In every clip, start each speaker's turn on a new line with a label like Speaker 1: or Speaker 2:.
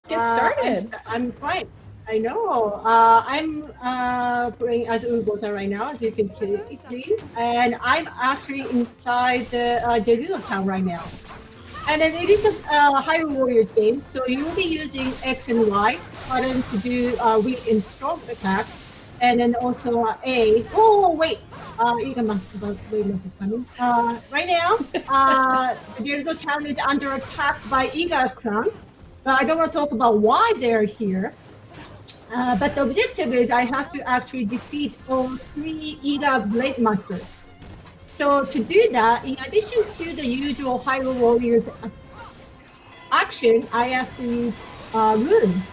Speaker 1: Get started.
Speaker 2: I'm fine. I know. I'm playing as Urbosa right now, as you can see, and I'm actually inside the little town right now. And then it is a Hyrule Warriors game, so you will be using X and Y button to do weak and strong attack, and then also A. Oh wait, Iga Waymas is coming. Right now, the little town is under attack by Iga clan. But I don't want to talk about why they're here. But the objective is I have to actually defeat all 3 Iga Blade Masters. So to do that, in addition to the usual Hyrule Warriors action, I have to use Rune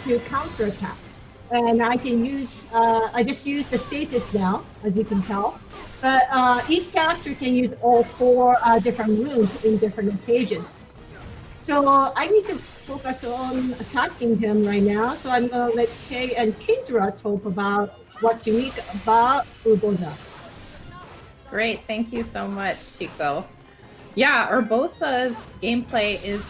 Speaker 2: to counterattack. And I can use, I just use the stasis now, as you can tell. But each character can use all 4 different runes in different occasions. So I need to focus on attacking him right now. So I'm going to let Kay and Kindra talk about what's unique about Urbosa.
Speaker 1: Great, thank you so much, Chico. Yeah, Urbosa's gameplay is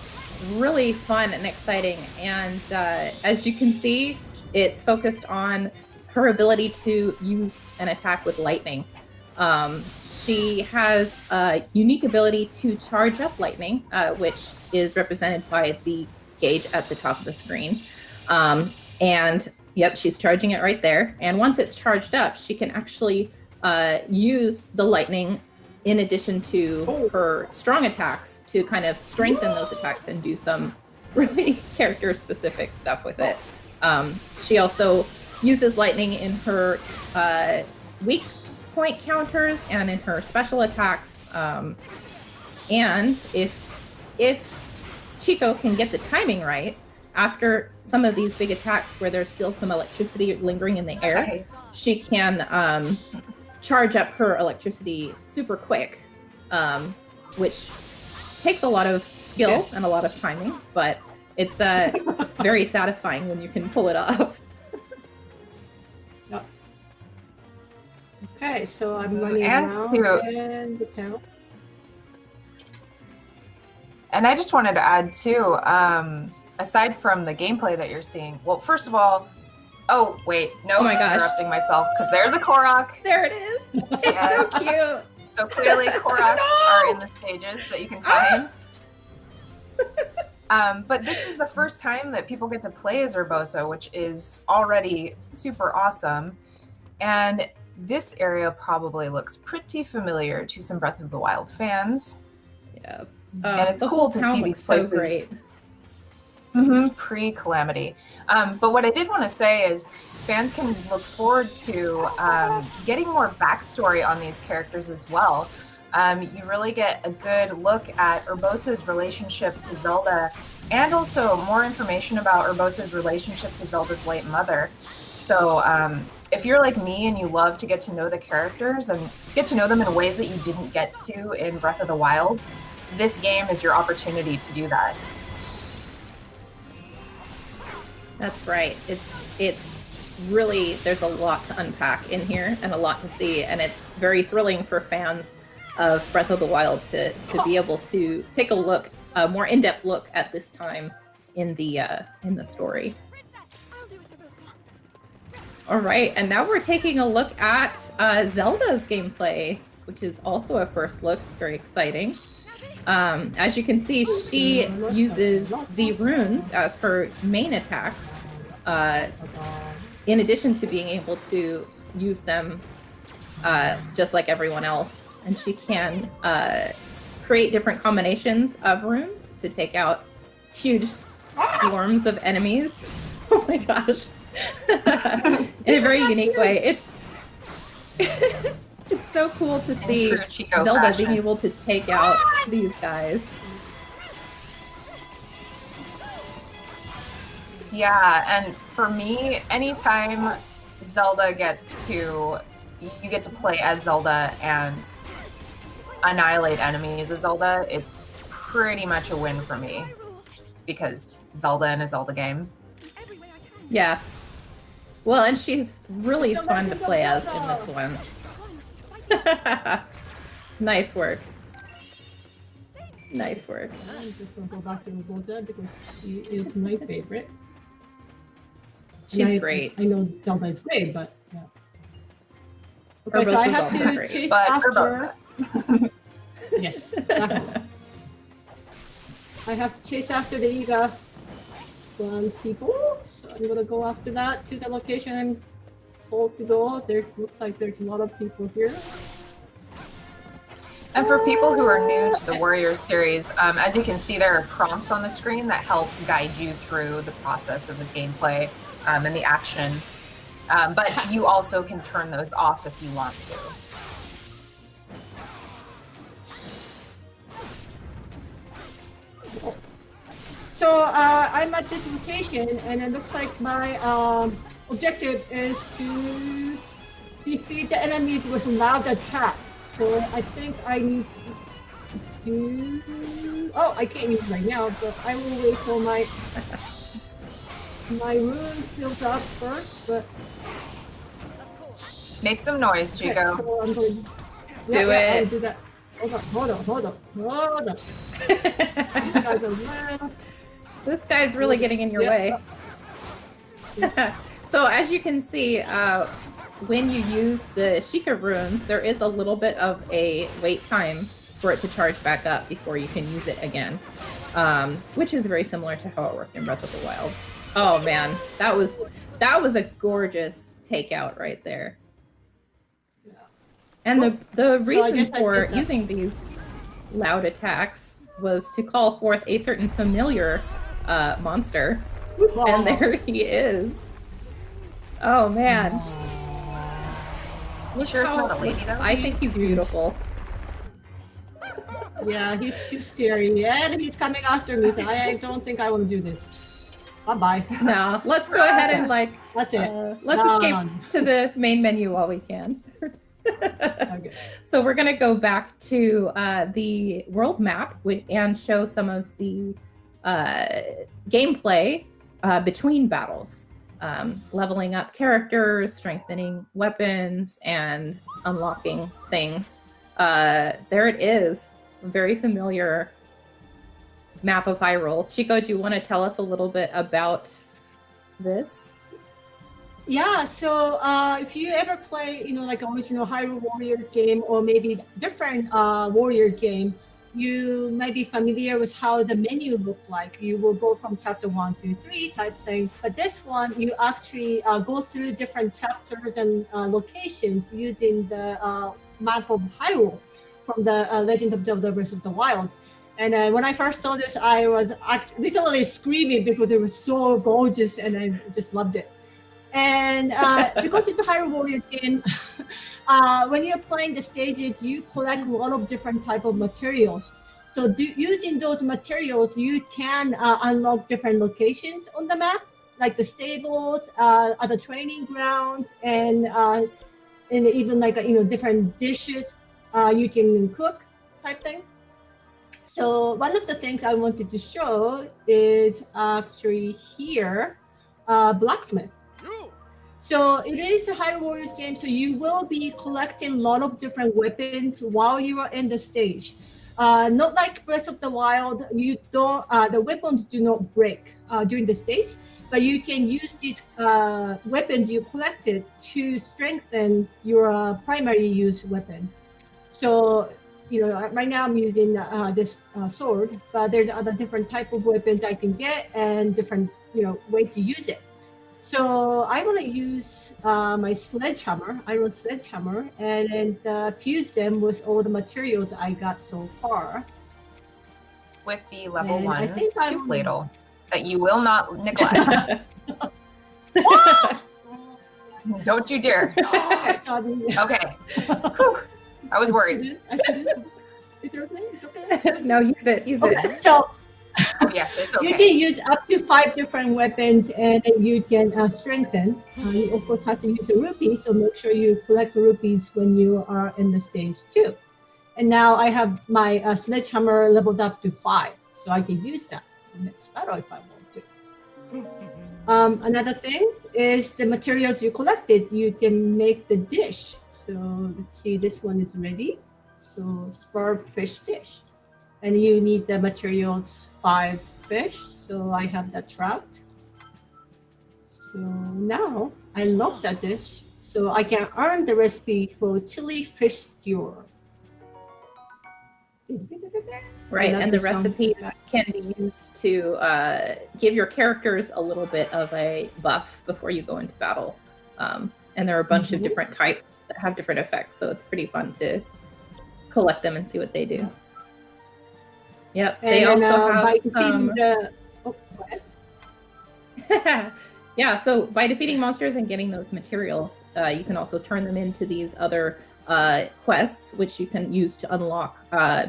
Speaker 1: really fun and exciting. And as you can see, it's focused on her ability to use an attack with lightning. She has a unique ability to charge up lightning, which is represented by the gauge at the top of the screen. And yep, she's charging it right there. And once it's charged up, she can actually use the lightning in addition to her strong attacks to kind of strengthen those attacks and do some really character-specific stuff with it. She also uses lightning in her weak point counters and in her special attacks. And if Chico can get the timing right, after some of these big attacks where there's still some electricity lingering in the air, she can charge up her electricity super quick, which takes a lot of skill and a lot of timing, but it's very satisfying when you can pull it off.
Speaker 2: Okay, so I'm running around in the town.
Speaker 3: And I just wanted to add too, aside from the gameplay that you're seeing, well, first of all, oh wait, no,
Speaker 1: oh my gosh,
Speaker 3: interrupting myself because there's a Korok.
Speaker 1: There it is. It's so cute.
Speaker 3: So clearly, Koroks are in the stages that you can find. But this is the first time that people get to play as Urbosa, which is already super awesome. And this area probably looks pretty familiar to some Breath of the Wild fans.
Speaker 1: Yeah.
Speaker 3: And it's cool to see these places.
Speaker 1: So great.
Speaker 3: Pre-Calamity. But what I did want to say is fans can look forward to getting more backstory on these characters as well. You really get a good look at Urbosa's relationship to Zelda, and also more information about Urbosa's relationship to Zelda's late mother. So if you're like me and you love to get to know the characters and get to know them in ways that you didn't get to in Breath of the Wild, this game is your opportunity to do that.
Speaker 1: That's right. It's really, there's a lot to unpack in here and a lot to see, and it's very thrilling for fans of Breath of the Wild to be able to take a look, a more in-depth look at this time in the story. All right, and now we're taking a look at Zelda's gameplay, which is also a first look, very exciting. As you can see, she uses the runes as her main attacks, in addition to being able to use them just like everyone else. And she can create different combinations of runes to take out huge swarms of enemies. Oh my gosh. In a very unique way. It's it's so cool to see Zelda being able to take out these guys.
Speaker 3: Yeah, and for me, anytime Zelda gets to, you get to play as Zelda and annihilate enemies as Zelda, it's pretty much a win for me. Because Zelda in a Zelda game.
Speaker 1: Yeah. Well, and she's really fun to play as in this one. Nice work. Nice work.
Speaker 2: I'm just gonna go back to Uboza because she is my favorite.
Speaker 1: She's great.
Speaker 2: I know Zelda is great, but yeah. Okay, so
Speaker 1: Urbosa's
Speaker 2: I have
Speaker 1: also
Speaker 2: to
Speaker 1: great.
Speaker 2: chase
Speaker 3: But
Speaker 2: after.
Speaker 3: Urbosa.
Speaker 2: Yes, definitely. I have to chase after the Iga one people, so I'm gonna go after that to the location I'm told to go. There looks like there's a lot of people here.
Speaker 3: And for people who are new to the Warriors series, as you can see, there are prompts on the screen that help guide you through the process of the gameplay and the action. But you also can turn those off if you want to.
Speaker 2: So I'm at this location, and it looks like my objective is to defeat the enemies with loud attack. So I think I need to do. Oh, I can't use right now, but I will wait till my rune fills up first. But
Speaker 3: Make some noise,
Speaker 2: okay,
Speaker 3: Chico.
Speaker 2: so I'm going.
Speaker 1: Do it.
Speaker 2: I'll do that. Hold on. These guys are well.
Speaker 1: This guy's really getting in your way. So as you can see, when you use the Sheikah runes, there is a little bit of a wait time for it to charge back up before you can use it again, which is very similar to how it worked in Breath of the Wild. Oh man, that was a gorgeous takeout right there. And the reason for using these loud attacks was to call forth a certain familiar monster, and there he is. Oh man.
Speaker 3: You sure it's not a lady though?
Speaker 1: I think he's beautiful.
Speaker 2: Yeah, he's too scary, and he's coming after me, so I don't think I want to do this. Bye-bye.
Speaker 1: No, let's go ahead and
Speaker 2: That's it.
Speaker 1: let's escape to the main menu while we can.
Speaker 2: Okay.
Speaker 1: So we're gonna go back to the world map and show some of the gameplay between battles. Leveling up characters, strengthening weapons, and unlocking things. There it is. A very familiar map of Hyrule. Chico, do you want to tell us a little bit about this?
Speaker 2: Yeah, so if you ever play, like original Hyrule Warriors game, or maybe different Warriors game, you might be familiar with how the menu looked like. You will go from chapter 1 to 3 type thing. But this one, you actually go through different chapters and locations using the map of Hyrule from the Legend of Zelda Breath of the Wild. And when I first saw this, I was literally screaming because it was so gorgeous, and I just loved it. And because it's a Hyrule Warriors game, when you're playing the stages, you collect a lot of different type of materials. So using those materials, you can unlock different locations on the map, like the stables, other training grounds, and even like different dishes you can cook type thing. So one of the things I wanted to show is actually here, blacksmith. So it is a Hyrule Warriors game, so you will be collecting a lot of different weapons while you are in the stage. Not like Breath of the Wild, you don't. The weapons do not break during the stage, but you can use these weapons you collected to strengthen your primary use weapon. So right now I'm using this sword, but there's other different type of weapons I can get and different way to use it. So I want to use my sledgehammer, iron sledgehammer, and fuse them with all the materials I got so far.
Speaker 3: With the level
Speaker 2: And
Speaker 3: 1 soup
Speaker 2: I'm-
Speaker 3: ladle that you will not neglect. Don't you dare.
Speaker 2: Okay, so
Speaker 3: Okay. Whew. I was worried.
Speaker 2: I shouldn't. It's okay. It's okay.
Speaker 1: No, use it.
Speaker 2: Okay, so
Speaker 3: Yes, it's okay.
Speaker 2: you can use up to 5 different weapons, and you can strengthen. You of course have to use the rupees, so make sure you collect the rupees when you are in the stage too. And now I have my sledgehammer leveled up to 5, so I can use that for next battle if I want to. Another thing is the materials you collected. You can make the dish. So let's see, this one is ready. So spurred fish dish. and you need the materials 5 fish, so I have that trapped. So now I love that dish, so I can earn the recipe for chili fish stew.
Speaker 1: Right, and the recipes can be used to give your characters a little bit of a buff before you go into battle. And there are a bunch of different types that have different effects, so it's pretty fun to collect them and see what they do. Yep,
Speaker 2: and
Speaker 1: they
Speaker 2: then,
Speaker 1: also have
Speaker 2: by defeating the... Oh, go ahead.
Speaker 1: Yeah, so by defeating monsters and getting those materials, you can also turn them into these other quests, which you can use to unlock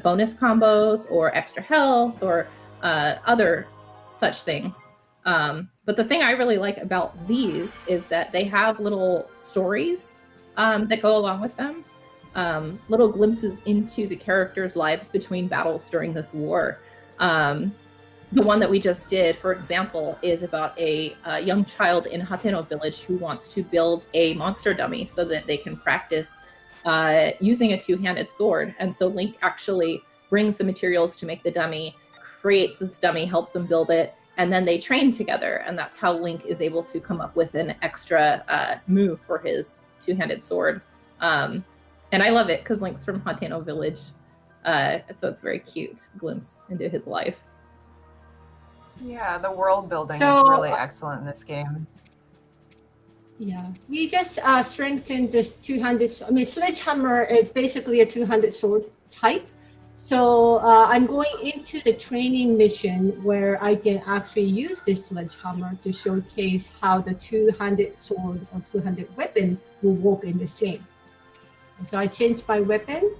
Speaker 1: bonus combos or extra health or other such things. But the thing I really like about these is that they have little stories that go along with them, little glimpses into the characters' lives between battles during this war. The one that we just did, for example, is about a young child in Hateno village who wants to build a monster dummy so that they can practice using a two-handed sword. And so Link actually brings the materials to make the dummy, creates this dummy, helps him build it, and then they train together. And that's how Link is able to come up with an extra move for his two-handed sword. And I love it because Link's from Hateno village. So it's a very cute glimpse into his life.
Speaker 3: Yeah, the world building is really excellent in this game.
Speaker 2: Yeah, we just strengthened this two-handed. I mean, sledgehammer is basically a two-handed sword type. So I'm going into the training mission where I can actually use this sledgehammer to showcase how the two-handed sword or two-handed weapon will work in this game. And so I changed my weapon,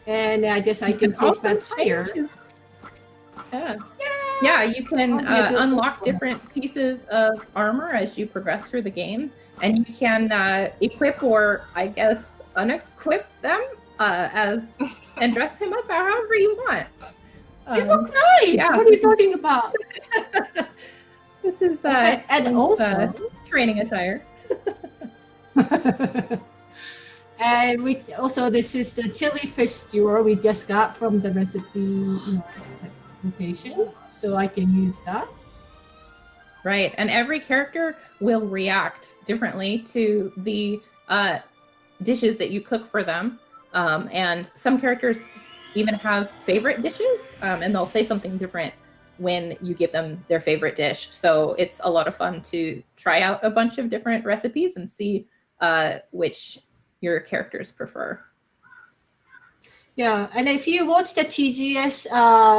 Speaker 2: and I guess I can change my tire.
Speaker 1: Yeah, you can unlock different pieces of armor as you progress through the game, and you can equip or, I guess, unequip them and dress him up however you want.
Speaker 2: You look nice! Yeah, what are you talking about?
Speaker 1: This is
Speaker 2: and also
Speaker 1: training attire.
Speaker 2: And we also, this is the chili fish stew we just got from the recipe location, so I can use that.
Speaker 1: Right, and every character will react differently to the dishes that you cook for them. And some characters even have favorite dishes, and they'll say something different when you give them their favorite dish. So it's a lot of fun to try out a bunch of different recipes and see which your characters prefer.
Speaker 2: Yeah, and if you watch the TGS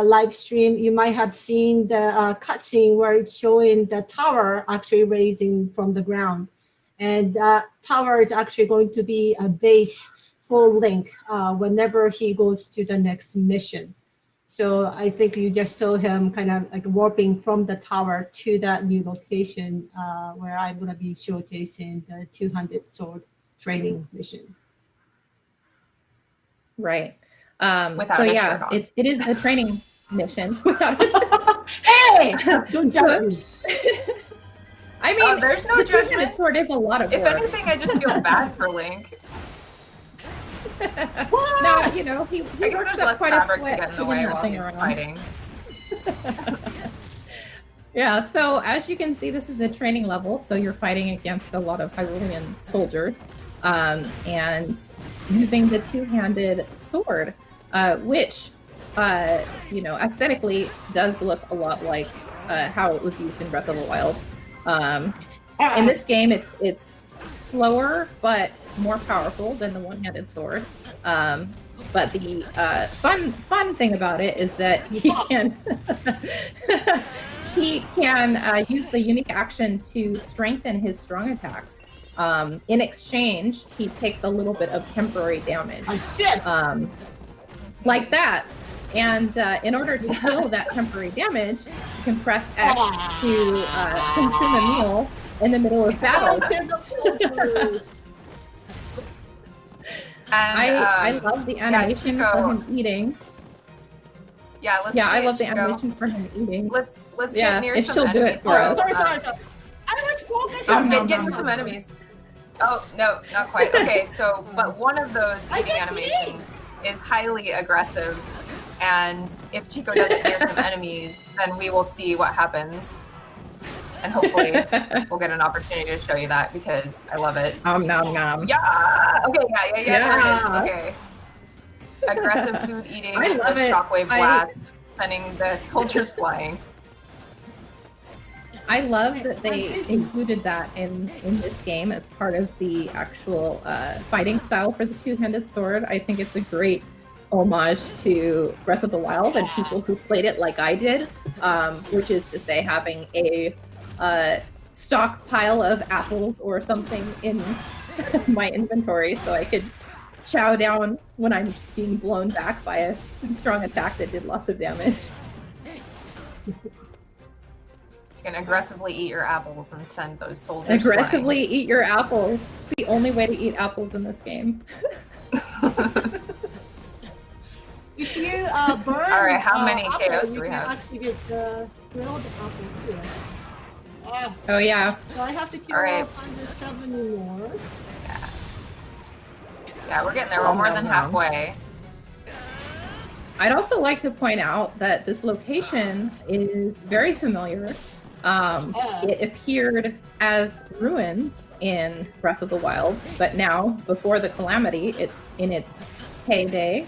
Speaker 2: live stream, you might have seen the cutscene where it's showing the tower actually raising from the ground. And that tower is actually going to be a base for Link whenever he goes to the next mission. So I think you just saw him kind of like warping from the tower to that new location where I'm going to be showcasing the two-handed sword training mission.
Speaker 1: Right. So yeah, it is a training mission.
Speaker 2: Hey, don't judge me.
Speaker 1: I mean,
Speaker 3: there's no
Speaker 1: the
Speaker 3: judgment.
Speaker 1: two-handed sword is a lot of work.
Speaker 3: If anything, I just feel bad for Link.
Speaker 1: No, you know, he works up quite a sweat
Speaker 3: to get in the way while he's fighting.
Speaker 1: Yeah, so as you can see, this is a training level, so you're fighting against a lot of Hyrulean soldiers, and using the two-handed sword, which, you know, aesthetically does look a lot like how it was used in Breath of the Wild. In this game, it's slower but more powerful than the one-handed sword. But the fun thing about it is that he can use the unique action to strengthen his strong attacks. In exchange, he takes a little bit of temporary damage, like that. And in order to heal that temporary damage, you can press X to consume a meal in the middle of battle. I love the animation for him eating.
Speaker 3: Yeah,
Speaker 1: I love the animation for him eating.
Speaker 3: Let's get near some
Speaker 1: she'll do it
Speaker 3: enemies.
Speaker 1: for us.
Speaker 2: Sorry. I was focusing.
Speaker 3: Get near some enemies. Oh no, not quite. Okay, so but one of those eating animations is highly aggressive. And if Chico doesn't hear some enemies, then we will see what happens. And hopefully we'll get an opportunity to show you that because I love it.
Speaker 1: Nom nom nom.
Speaker 3: Yeah! Okay, yeah, there it is.
Speaker 1: Yeah.
Speaker 3: Okay. Aggressive food eating
Speaker 1: I
Speaker 3: with
Speaker 1: love it.
Speaker 3: shockwave blast, sending the soldiers flying.
Speaker 1: I love that they included that in this game as part of the actual fighting style for the two-handed sword. I think it's a great homage to Breath of the Wild and people who played it like I did, which is to say having a stockpile of apples or something in my inventory so I could chow down when I'm being blown back by a strong attack that did lots of damage.
Speaker 3: You can aggressively eat your apples and send those soldiers
Speaker 1: Aggressively
Speaker 3: flying.
Speaker 1: eat your apples. It's the only way to eat apples in this game.
Speaker 2: If you burn
Speaker 3: Alright, how many
Speaker 2: apples,
Speaker 3: KOs do we
Speaker 2: you
Speaker 3: have?
Speaker 2: can actually get grilled apples here.
Speaker 1: Oh yeah.
Speaker 2: So I have to kill
Speaker 3: Alright.
Speaker 2: 170 more.
Speaker 3: Yeah, we're getting there. We're more than halfway.
Speaker 1: I'd also like to point out that this location is very familiar. It appeared as ruins in Breath of the Wild, but now, before the Calamity, it's in its heyday.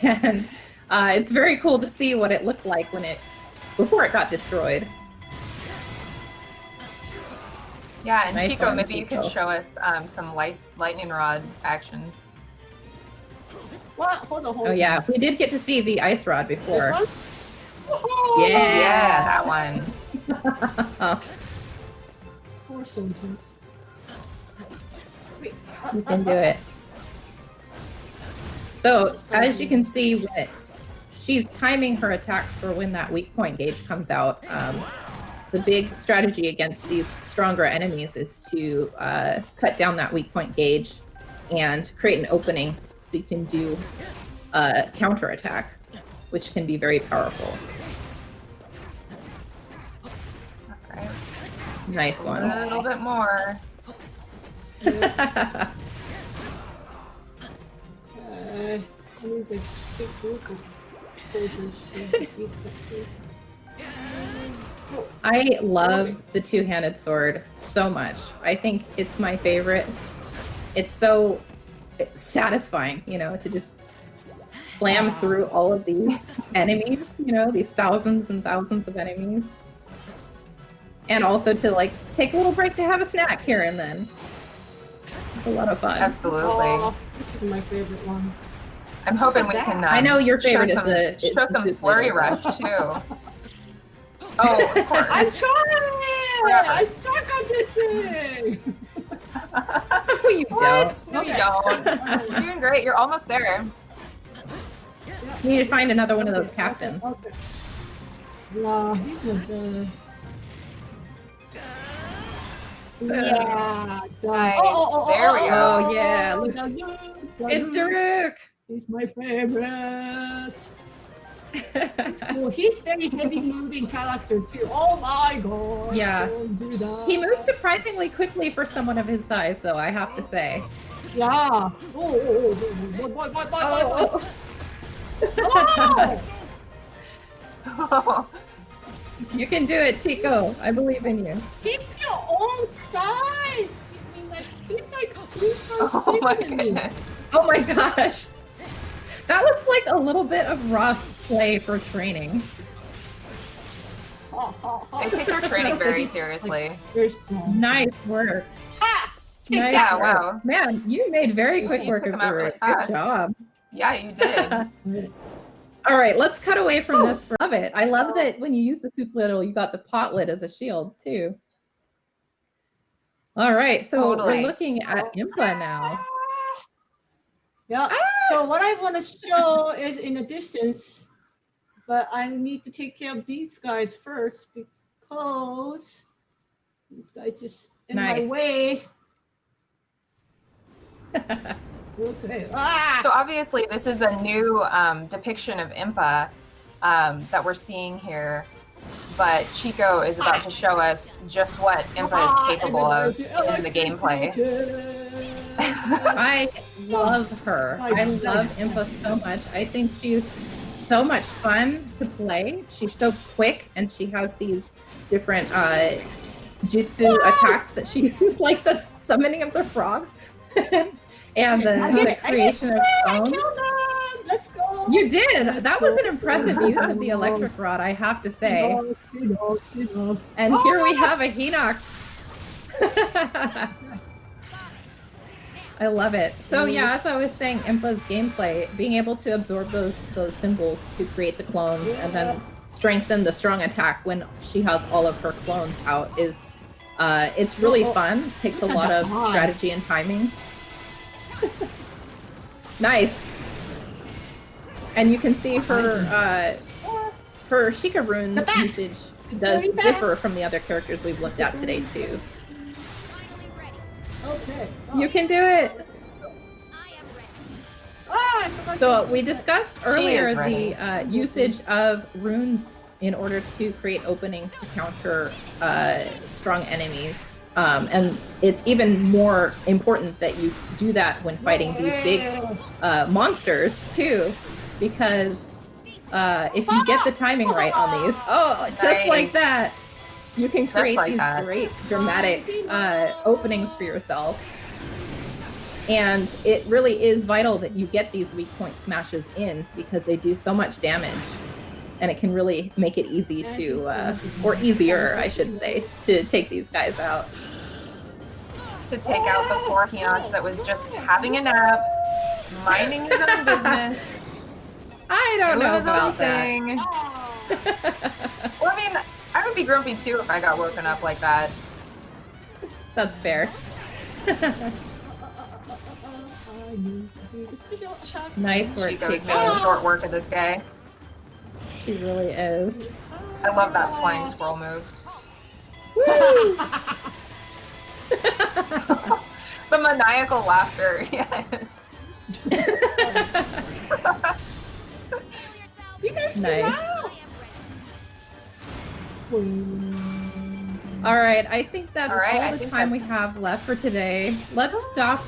Speaker 1: And it's very cool to see what it looked like before it got destroyed.
Speaker 3: Yeah, and
Speaker 1: Nice
Speaker 3: Chico,
Speaker 1: one,
Speaker 3: maybe you could
Speaker 1: Chico.
Speaker 3: show us some lightning rod action.
Speaker 2: What? Hold on.
Speaker 1: Oh yeah, we did get to see the ice rod before.
Speaker 2: This one? Oh,
Speaker 1: Yeah.
Speaker 3: that one.
Speaker 2: Poor soldiers. Wait,
Speaker 1: You can do it. So, as you can see, she's timing her attacks for when that weak point gauge comes out. The big strategy against these stronger enemies is to cut down that weak point gauge and create an opening so you can do a counter attack, which can be very powerful.
Speaker 3: Alright,
Speaker 1: Nice
Speaker 3: a
Speaker 1: one.
Speaker 3: little bit more.
Speaker 2: I need a big group of soldiers to defeat that sea.
Speaker 1: I love the two-handed sword so much. I think it's my favorite. It's so satisfying, to just slam through all of these enemies, these thousands and thousands of enemies. And also to take a little break to have a snack here and then. It's a lot of fun.
Speaker 3: Absolutely.
Speaker 2: Oh, this is my favorite one.
Speaker 3: I'm hoping
Speaker 2: Look
Speaker 3: we
Speaker 2: at
Speaker 3: can.
Speaker 2: that.
Speaker 1: I know your
Speaker 3: show
Speaker 1: favorite is
Speaker 3: some,
Speaker 1: the
Speaker 3: show some
Speaker 1: Super
Speaker 3: flurry
Speaker 1: Mario.
Speaker 3: rush too. Oh, of course.
Speaker 2: I'm trying!
Speaker 3: Whatever.
Speaker 2: I suck at this thing!
Speaker 1: No, you
Speaker 3: What?
Speaker 1: don't.
Speaker 3: No, you don't. You're doing great. You're almost there.
Speaker 1: You need to find another one of those captains.
Speaker 2: Okay. No, he's not there. Yeah, done.
Speaker 3: Nice. There we
Speaker 1: go. Oh, yeah, look.
Speaker 2: Look.
Speaker 1: It's Daruk!
Speaker 2: He's my favorite. It's cool. He's very heavy moving character too. Oh my god.
Speaker 1: Yeah.
Speaker 2: Don't do that.
Speaker 1: He moves surprisingly quickly for someone of his size, though, I have to say.
Speaker 2: Yeah. What?
Speaker 1: Oh,
Speaker 2: Oh!
Speaker 1: you can do it, Chico. I believe in you.
Speaker 2: Keep your own size. I mean, he's like 2 times
Speaker 3: Oh my
Speaker 2: bigger than me.
Speaker 3: goodness.
Speaker 1: Oh my gosh. That looks like a little bit of rough play for training.
Speaker 3: They take their training very seriously.
Speaker 2: Very strong.
Speaker 1: Nice work.
Speaker 2: Ah! Take
Speaker 1: Nice
Speaker 2: that.
Speaker 3: Yeah, wow.
Speaker 1: Man, you made very quick
Speaker 3: You
Speaker 1: work
Speaker 3: took
Speaker 1: of
Speaker 3: them out really
Speaker 1: Daruk. Good
Speaker 3: fast.
Speaker 1: job.
Speaker 3: Yeah, you did.
Speaker 1: All right, let's cut away from this. Love it. I love that when you use the soup ladle, you got the pot lid as a shield too. All right, so
Speaker 3: Totally.
Speaker 1: we're looking at Impa now.
Speaker 2: Yeah.
Speaker 1: Ah!
Speaker 2: So what I want to show is in the distance, but I need to take care of these guys first because these guys just in my
Speaker 1: Nice.
Speaker 2: way. Okay. Ah!
Speaker 3: So obviously, this is a new depiction of Impa that we're seeing here. But Chico is about to show us just what Impa is capable of in the gameplay.
Speaker 1: love her.
Speaker 2: My
Speaker 1: I
Speaker 2: God.
Speaker 1: love Impa so much. I think she's so much fun to play. She's so quick, and she has these different jutsu attacks that she uses, like the summoning of the frog and the creation of foam.
Speaker 2: Let's go.
Speaker 1: You did. That was an impressive use of the electric rod, I have to say. And here we have a Hinox. I love it. So yeah, as I was saying, Impa's gameplay, being able to absorb those symbols to create the clones and then strengthen the strong attack when she has all of her clones out is it's really fun. Takes a lot of strategy and timing. Nice. And you can see her Sheikah rune usage does differ from the other characters we've looked at today too.
Speaker 2: Okay.
Speaker 1: You can do it! So we discussed earlier the usage of runes in order to create openings to counter strong enemies. And it's even more important that you do that when fighting these big monsters too, because if you get the timing right on these, just like that, you can create these great dramatic openings for yourself. And it really is vital that you get these weak point smashes in because they do so much damage. And it can really make it easy to, or easier, I should say, to take these guys out.
Speaker 3: To take out the poor Hinox that was just having a nap, minding his own business.
Speaker 1: I don't know about
Speaker 3: thing. Well, I mean, I would be grumpy too if I got woken up like that.
Speaker 1: That's fair. Nice work,
Speaker 3: Chico's making short work of this guy.
Speaker 1: She really is.
Speaker 3: I love that flying squirrel move. The maniacal laughter, yes.
Speaker 1: Nice. All right, I think that's all the time we have left for today. Let's stop